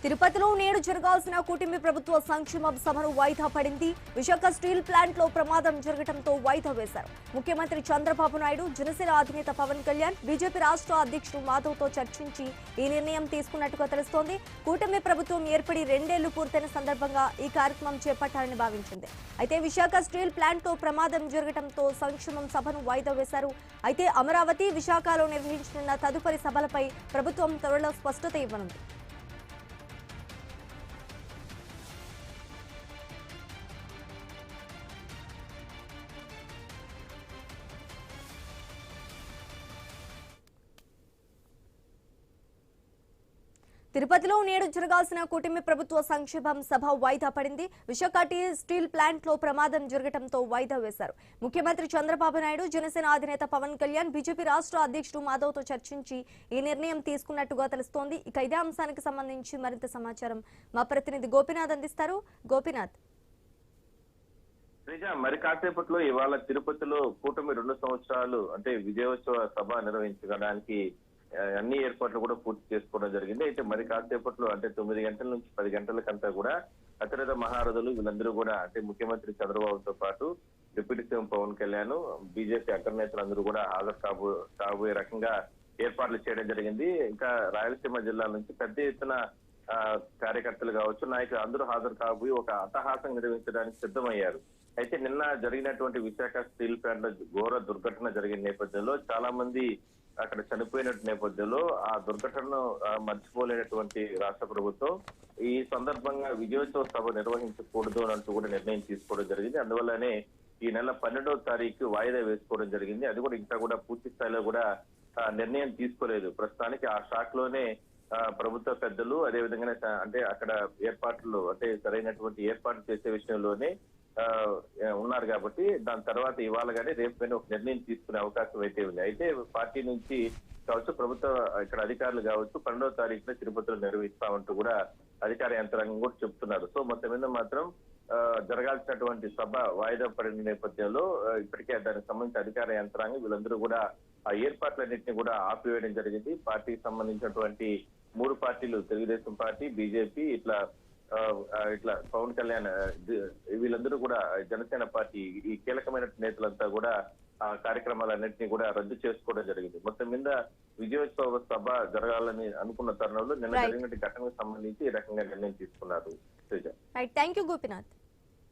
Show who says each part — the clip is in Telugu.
Speaker 1: తిరుపతిలో నేడు జరగాల్సిన కూటమి ప్రభుత్వ సంక్షేమ సభను వాయిదా పడింది. విశాఖ స్టీల్ ప్లాంట్ లో ప్రమాదం జరగడంతో వాయిదా వేశారు. ముఖ్యమంత్రి చంద్రబాబు నాయుడు, జనసేన అధినేత పవన్ కళ్యాణ్, బీజేపీ రాష్ట్ర అధ్యక్షుడు మాధవ్ తో చర్చించి ఈ నిర్ణయం తీసుకున్నట్టుగా తెలుస్తోంది. కూటమి ప్రభుత్వం ఏర్పడి 2 ఏళ్లు పూర్తయిన సందర్భంగా ఈ కార్యక్రమం చేపట్టాలని భావించింది. అయితే విశాఖ స్టీల్ ప్లాంట్ లో ప్రమాదం జరగడంతో సంక్షేమం సభను వాయిదా వేశారు. అయితే అమరావతి, విశాఖలో నిర్వహించనున్న తదుపరి సభలపై ప్రభుత్వం త్వరలో స్పష్టత ఇవ్వనుంది. తిరుపతిలో నేడు జరగాల్సిన కూటమి ప్రభుత్వ సంక్షేమం సభ వాయిదా పడింది. విశాఖ స్టీల్ ప్లాంట్ లో ప్రమాదం జరగడంతో వాయిదా వేశారు. ముఖ్యమంత్రి చంద్రబాబు నాయుడు, జనసేన అధినేత పవన్ కళ్యాణ్, బీజేపీ రాష్ట్ర అధ్యక్షుడు మాధవ్ తో చర్చించి ఈ నిర్ణయం తీసుకున్నట్టుగా తెలుస్తోంది. ఇక ఇదే అంశానికి సంబంధించి మరింత సమాచారం మా ప్రతినిధి గోపినాథ్ అందిస్తారు. గోపినాథ్,
Speaker 2: మరి కాసేపట్లో ఇవాళ తిరుపతిలో కూటమి 2 సంవత్సరాలు అంటే విజయోత్సవ సభ నిర్వహించడానికి అన్ని ఏర్పాట్లు కూడా పూర్తి చేసుకోవడం జరిగింది. అయితే మరి కాసేపట్లో అంటే 9 గంటల నుంచి 10 గంటలకంతా కూడా అతిరథ మహారథులు వీళ్ళందరూ కూడా అంటే ముఖ్యమంత్రి చంద్రబాబుతో పాటు deputy CM Pawan Kalyan, BJP అగ్రనేతలు అందరూ కూడా హాజరు కాబోయే రకంగా ఏర్పాట్లు చేయడం జరిగింది. ఇంకా రాయలసీమ జిల్లాల నుంచి పెద్ద ఎత్తున కార్యకర్తలు కావచ్చు, నాయకులు అందరూ హాజరు కాబోయి ఒక అట్టహాసం నిర్వహించడానికి సిద్ధమయ్యారు. అయితే నిన్న జరిగినటువంటి విశాఖ స్టీల్ ప్లాంట్ లో ఘోర దుర్ఘటన జరిగిన నేపథ్యంలో చాలా మంది అక్కడ చనిపోయినట్టు నేపథ్యంలో ఆ దుర్ఘటనను మర్చిపోలేనటువంటి రాష్ట్ర ప్రభుత్వం ఈ సందర్భంగా విజయోత్సవ సభ నిర్వహించకూడదు అంటూ కూడా నిర్ణయం తీసుకోవడం జరిగింది. అందువల్లనే ఈ నెల 12వ తారీఖు వాయిదా వేసుకోవడం జరిగింది. అది కూడా ఇంకా కూడా పూర్తి స్థాయిలో కూడా నిర్ణయం తీసుకోలేదు. ప్రస్తుతానికి ఆ షాక్ లోనే ప్రభుత్వ పెద్దలు అదేవిధంగానే అంటే అక్కడ ఏర్పాట్లు అంటే సరైనటువంటి ఏర్పాట్లు చేసే విషయంలోనే ఉన్నారు కాబట్టి దాని తర్వాత ఇవాళ కానీ రేపు కానీ ఒక నిర్ణయం తీసుకునే అవకాశం అయితే ఉంది. అయితే పార్టీ నుంచి కావచ్చు, ప్రభుత్వ ఇక్కడ అధికారులు కావచ్చు 12వ తారీఖున తిరుపతిలో నిర్వహిస్తామంటూ కూడా అధికార యంత్రాంగం కూడా చెప్తున్నారు. సో మొత్తం మీద మాత్రం జరగాల్సినటువంటి సభ వాయిదా పడిన నేపథ్యంలో ఇప్పటికే దానికి సంబంధించిన అధికార యంత్రాంగం వీళ్ళందరూ కూడా ఆ ఏర్పాట్లన్నింటినీ కూడా ఆపివేయడం జరిగింది. పార్టీకి సంబంధించినటువంటి 3 పార్టీలు, తెలుగుదేశం పార్టీ, బీజేపీ, ఇట్లా పవన్ కళ్యాణ్ వీళ్ళందరూ కూడా జనసేన పార్టీ ఈ కీలకమైన నేతలంతా కూడా ఆ కార్యక్రమాలన్నింటినీ కూడా రద్దు చేసుకోవడం జరిగింది. మొత్తం మీద విజయోత్సవ సభ జరగాలని అనుకున్న తరుణంలో నిన్న జరిగిన ఘటనకు సంబంధించి ఈ రకంగా నిర్ణయం తీసుకున్నారు.
Speaker 1: Thank you Gopinath.